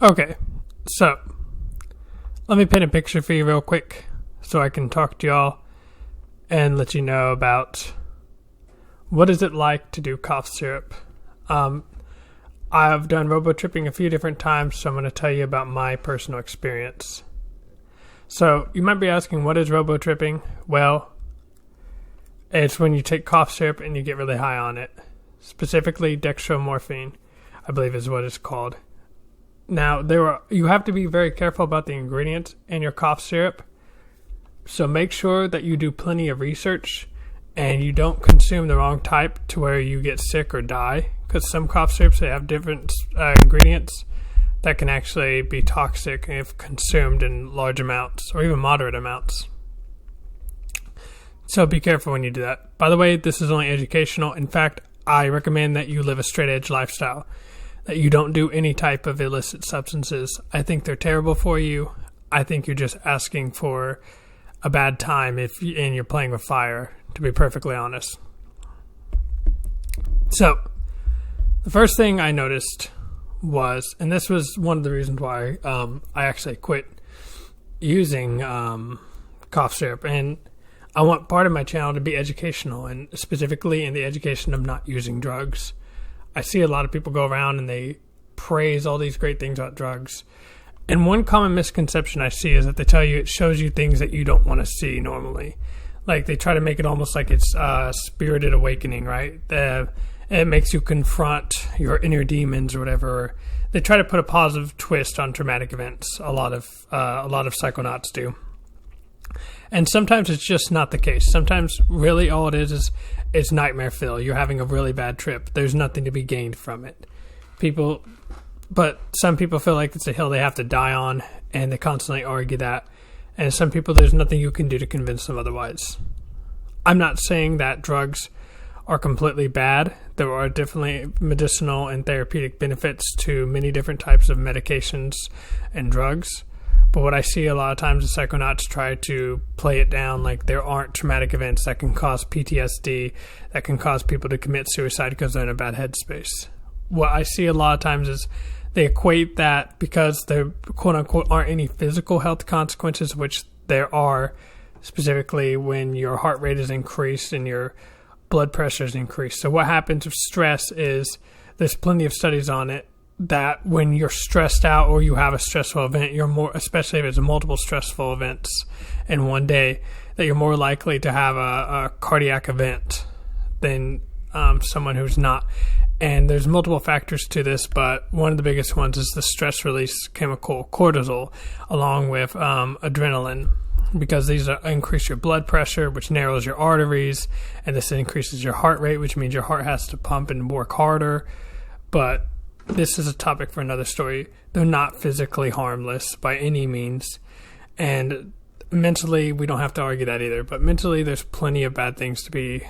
Okay, so let me paint a picture for you real quick so I can talk to y'all and let you know about what is it like to do cough syrup. I've done robo-tripping a few different times, so I'm going to tell you about my personal experience. So you might be asking, what is robo-tripping? Well, it's when you take cough syrup and you get really high on it. Specifically, dextromorphine, I believe is what it's called. Now, you have to be very careful about the ingredients in your cough syrup. So make sure that you do plenty of research and you don't consume the wrong type to where you get sick or die. Because some cough syrups, they have different ingredients that can actually be toxic if consumed in large amounts or even moderate amounts. So be careful when you do that. By the way, this is only educational. In fact, I recommend that you live a straight edge lifestyle, that you don't do any type of illicit substances. I think they're terrible for you. I think you're just asking for a bad time and you're playing with fire, to be perfectly honest. So, the first thing I noticed was, and this was one of the reasons why I actually quit using cough syrup, and I want part of my channel to be educational, and specifically in the education of not using drugs. I see a lot of people go around and they praise all these great things about drugs. And one common misconception I see is that they tell you it shows you things that you don't want to see normally. Like they try to make it almost like it's spirited awakening, right? It makes you confront your inner demons or whatever. They try to put a positive twist on traumatic events. A lot of psychonauts do. And sometimes it's just not the case. Sometimes really all it is it's nightmare filled. You're having a really bad trip. There's nothing to be gained from it. But some people feel like it's a hill they have to die on, and they constantly argue that. And some people, there's nothing you can do to convince them otherwise. I'm not saying that drugs are completely bad. There are definitely medicinal and therapeutic benefits to many different types of medications and drugs. But what I see a lot of times is psychonauts try to play it down like there aren't traumatic events that can cause PTSD, that can cause people to commit suicide because they're in a bad headspace. What I see a lot of times is they equate that because there, quote-unquote, aren't any physical health consequences, which there are, specifically when your heart rate is increased and your blood pressure is increased. So what happens with stress is there's plenty of studies on it, that when you're stressed out or you have a stressful event, you're more, especially if it's multiple stressful events in one day, that you're more likely to have a cardiac event than someone who's not. And there's multiple factors to this, but one of the biggest ones is the stress release chemical cortisol, along with adrenaline, because these increase your blood pressure, which narrows your arteries, and this increases your heart rate, which means your heart has to pump and work harder. But this is a topic for another story. They're not physically harmless by any means. And mentally, we don't have to argue that either. But mentally, there's plenty of bad things to be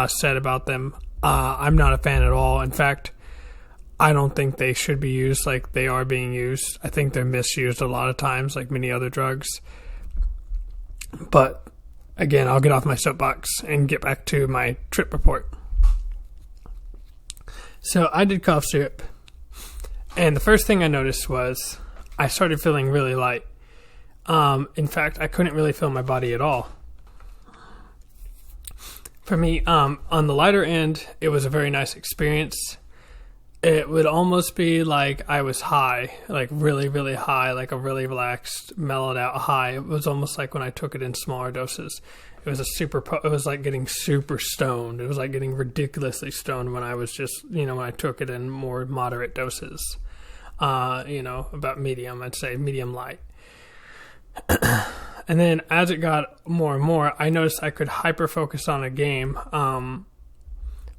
said about them. I'm not a fan at all. In fact, I don't think they should be used like they are being used. I think they're misused a lot of times, like many other drugs. But again, I'll get off my soapbox and get back to my trip report. So I did cough syrup. And the first thing I noticed was I started feeling really light. In fact, I couldn't really feel my body at all. For me, on the lighter end, it was a very nice experience. It would almost be like I was high, like really, really high, like a really relaxed, mellowed out high. It was almost like when I took it in smaller doses. It was like getting super stoned. It was like getting ridiculously stoned when I was just, when I took it in more moderate doses. About medium, I'd say medium light. And then as it got more and more, I noticed I could hyper-focus on a game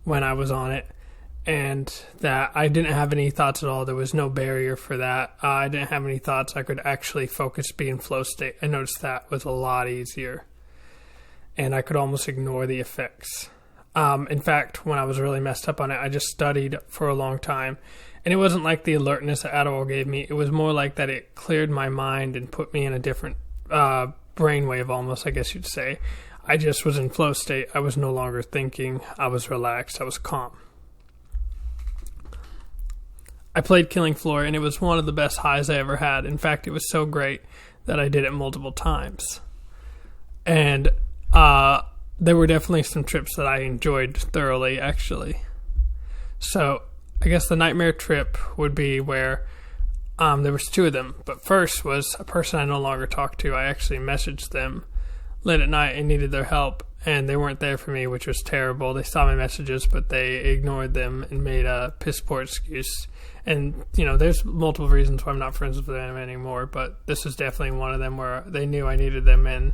when I was on it, and that I didn't have any thoughts at all. There was no barrier for that. I didn't have any thoughts. I could actually focus, be in flow state. I noticed that was a lot easier, and I could almost ignore the effects. In fact, when I was really messed up on it, I just studied for a long time, and it wasn't like the alertness that Adderall gave me. It was more like that it cleared my mind and put me in a different brainwave almost, I guess you'd say. I just was in flow state. I was no longer thinking. I was relaxed. I was calm. I played Killing Floor, and it was one of the best highs I ever had. In fact, it was so great that I did it multiple times. And there were definitely some trips that I enjoyed thoroughly, actually. So I guess the nightmare trip would be where there was 2 of them. But first was a person I no longer talk to. I actually messaged them late at night and needed their help, and they weren't there for me, which was terrible. They saw my messages, but they ignored them and made a piss poor excuse. And, there's multiple reasons why I'm not friends with them anymore, but this is definitely one of them where they knew I needed them, and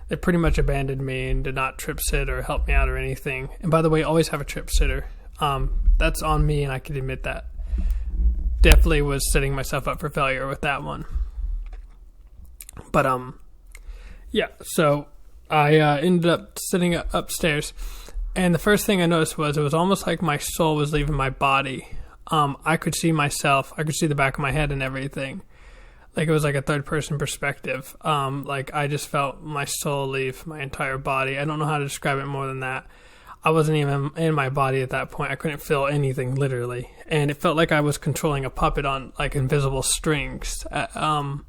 they pretty much abandoned me and did not trip sit or help me out or anything. And by the way, always have a trip sitter. That's on me, and I can admit that. Definitely was setting myself up for failure with that one. But, yeah, so I ended up sitting upstairs, and the first thing I noticed was it was almost like my soul was leaving my body. I could see myself. I could see the back of my head and everything. Like it was like a third-person perspective. Like I just felt my soul leave my entire body. I don't know how to describe it more than that. I wasn't even in my body at that point. I couldn't feel anything, literally. And it felt like I was controlling a puppet on, like, invisible strings. And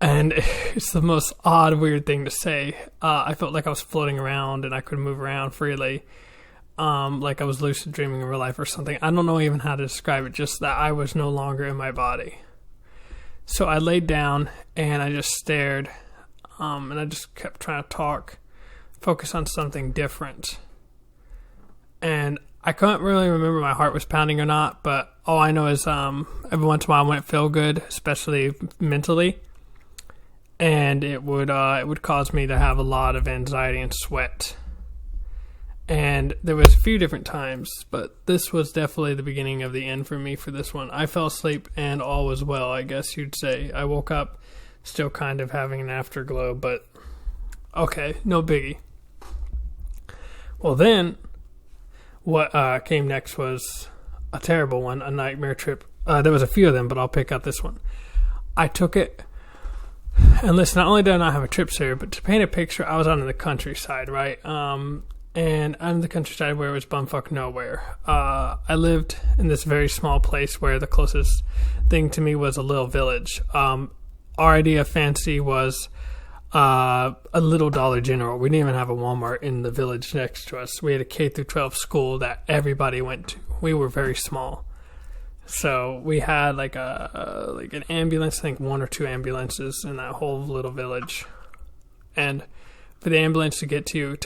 it's the most odd, weird thing to say. I felt like I was floating around and I could move around freely. Like I was lucid dreaming in real life or something. I don't know even how to describe it, just that I was no longer in my body. So I laid down and I just stared, and I just kept trying to talk, focus on something different. And I couldn't really remember my heart was pounding or not, but all I know is every once in a while I wouldn't feel good, especially mentally. And it would cause me to have a lot of anxiety and sweat. And there was a few different times, but this was definitely the beginning of the end for me for this one. I fell asleep and all was well, I guess you'd say. I woke up still kind of having an afterglow, but okay, no biggie. Well, then what came next was a terrible one, a nightmare trip. There was a few of them, but I'll pick out this one. I took it, and listen, not only did I not have a trip sitter, but to paint a picture, I was out in the countryside, right? And out in the countryside where it was bumfuck nowhere. I lived in this very small place where the closest thing to me was a little village. Our idea of fancy was a little Dollar General. We didn't even have a Walmart in the village next to us. We had a K through 12 school that everybody went to. We were very small. So we had like an ambulance, I think 1 or 2 ambulances in that whole little village. And for the ambulance to get to you,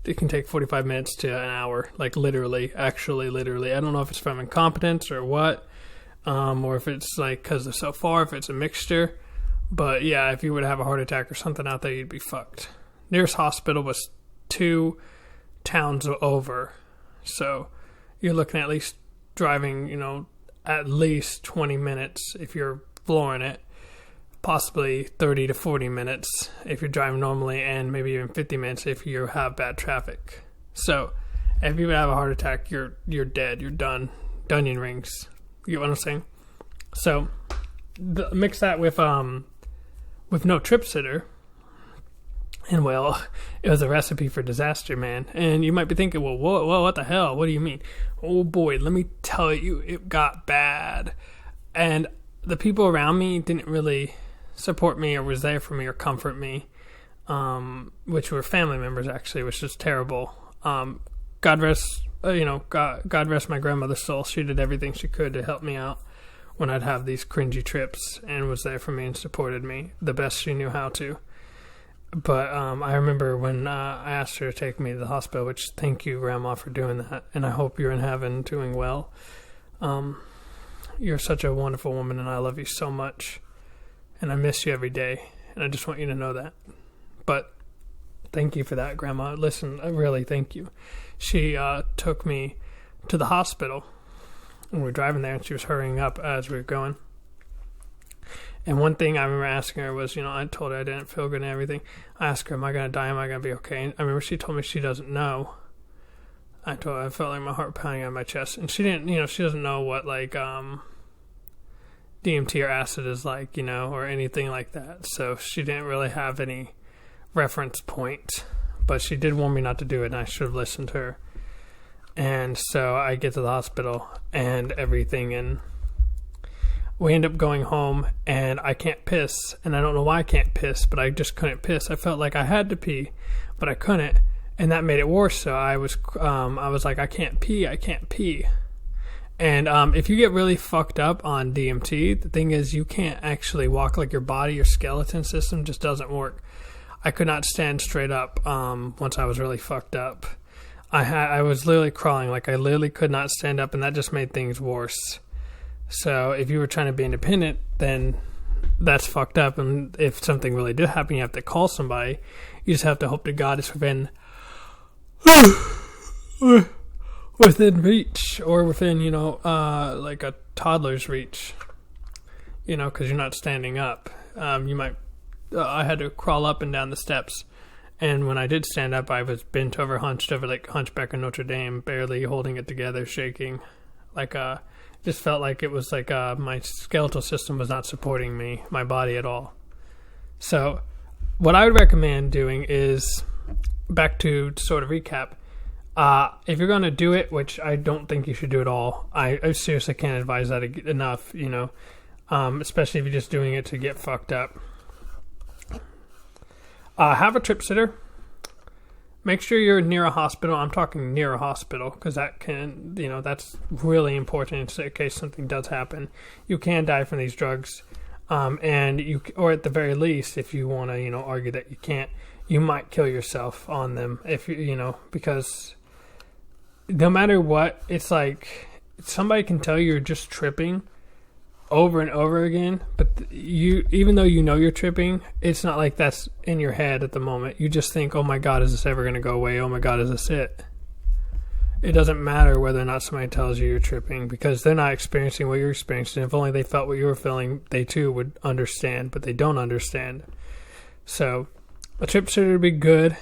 it can take 45 minutes to an hour, like literally. I don't know if it's from incompetence or what, or if it's like because they're so far, if it's a mixture. But yeah, if you would have a heart attack or something out there, you'd be fucked. Nearest hospital was 2 towns over. So you're looking at least driving, at least 20 minutes if you're flooring it. Possibly 30 to 40 minutes if you're driving normally, and maybe even 50 minutes if you have bad traffic. So if you have a heart attack, you're dead. You're done. Onion rings. You get what I'm saying? So mix that with no trip sitter, and well, it was a recipe for disaster, man. And you might be thinking, well, what the hell? What do you mean? Oh boy, let me tell you, it got bad. And the people around me didn't really support me or was there for me or comfort me, which were family members actually, which is terrible. God rest my grandmother's soul. She did everything she could to help me out when I'd have these cringy trips, and was there for me and supported me the best she knew how to. But I remember when I asked her to take me to the hospital, which thank you, Grandma, for doing that, and I hope you're in heaven doing well. You're such a wonderful woman, and I love you so much. And I miss you every day, and I just want you to know that. But thank you for that, Grandma. Listen, really, thank you. She took me to the hospital, and we were driving there, and she was hurrying up as we were going. And one thing I remember asking her was, I told her I didn't feel good and everything. I asked her, am I going to die? Am I going to be okay? And I remember she told me she doesn't know. I told her I felt like my heart pounding on my chest. And she didn't, she doesn't know what, like, DMT or acid is like, or anything like that. So she didn't really have any reference point. But she did warn me not to do it, and I should have listened to her. And so I get to the hospital and everything, and we end up going home, and I can't piss, and I don't know why I can't piss, but I just couldn't piss. I felt like I had to pee, but I couldn't, and that made it worse. So I was like, I can't pee. And if you get really fucked up on DMT, the thing is you can't actually walk, like your body, your skeleton system just doesn't work. I could not stand straight up once I was really fucked up. I was literally crawling, like I literally could not stand up, and that just made things worse. So if you were trying to be independent, then that's fucked up. And if something really did happen, you have to call somebody. You just have to hope to God it's within reach, or within, like a toddler's reach, because you're not standing up. I had to crawl up and down the steps. And when I did stand up, I was bent over, hunched over like Hunchback of Notre Dame, barely holding it together, shaking. Just felt like it was like my skeletal system was not supporting my body at all. So what I would recommend doing is, back to sort of recap, if you're going to do it, which I don't think you should do at all, I seriously can't advise that enough, especially if you're just doing it to get fucked up. Have a trip sitter. Make sure you're near a hospital. I'm talking near a hospital, because that can, that's really important in case something does happen. You can die from these drugs, and or at the very least, if you want to, argue that you can't, you might kill yourself on them if because no matter what, it's like somebody can tell you're just tripping over and over again, but even though you're tripping, it's not like that's in your head at the moment. You just think, oh my God, is this ever going to go away? Oh my God, is this it? It doesn't matter whether or not somebody tells you you're tripping, because they're not experiencing what you're experiencing. If only they felt what you were feeling, they too would understand, but they don't understand. So a trip sitter would be good.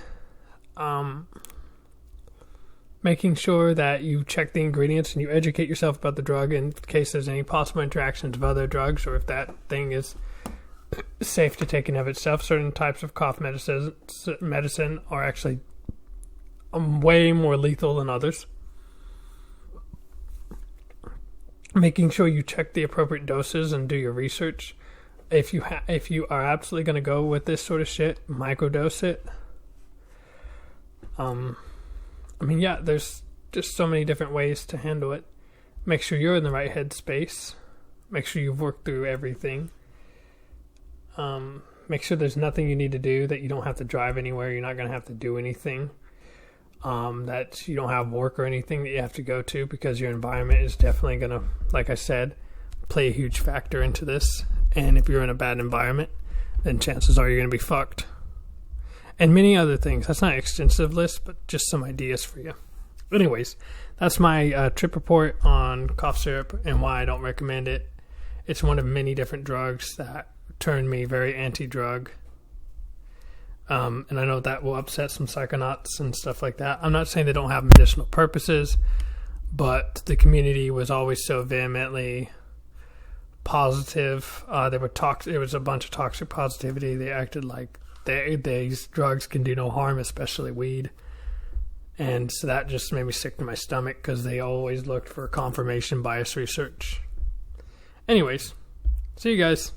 Making sure that you check the ingredients and you educate yourself about the drug in case there's any possible interactions of other drugs, or if that thing is safe to take in of itself. Certain types of cough medicine are actually way more lethal than others. Making sure you check the appropriate doses and do your research. If you are absolutely going to go with this sort of shit, microdose it. There's just so many different ways to handle it. Make sure you're in the right headspace. Make sure you've worked through everything. Make sure there's nothing you need to do, that you don't have to drive anywhere. You're not going to have to do anything. That you don't have work or anything that you have to go to, because your environment is definitely going to, like I said, play a huge factor into this. And if you're in a bad environment, then chances are you're going to be fucked. And many other things. That's not an extensive list, but just some ideas for you. Anyways, that's my trip report on cough syrup and why I don't recommend it. It's one of many different drugs that turned me very anti-drug. And I know that will upset some psychonauts and stuff like that. I'm not saying they don't have medicinal purposes, but the community was always so vehemently positive. There was a bunch of toxic positivity. They acted like these drugs can do no harm, especially weed. And so that just made me sick to my stomach, because they always looked for confirmation bias research. Anyways, see you guys.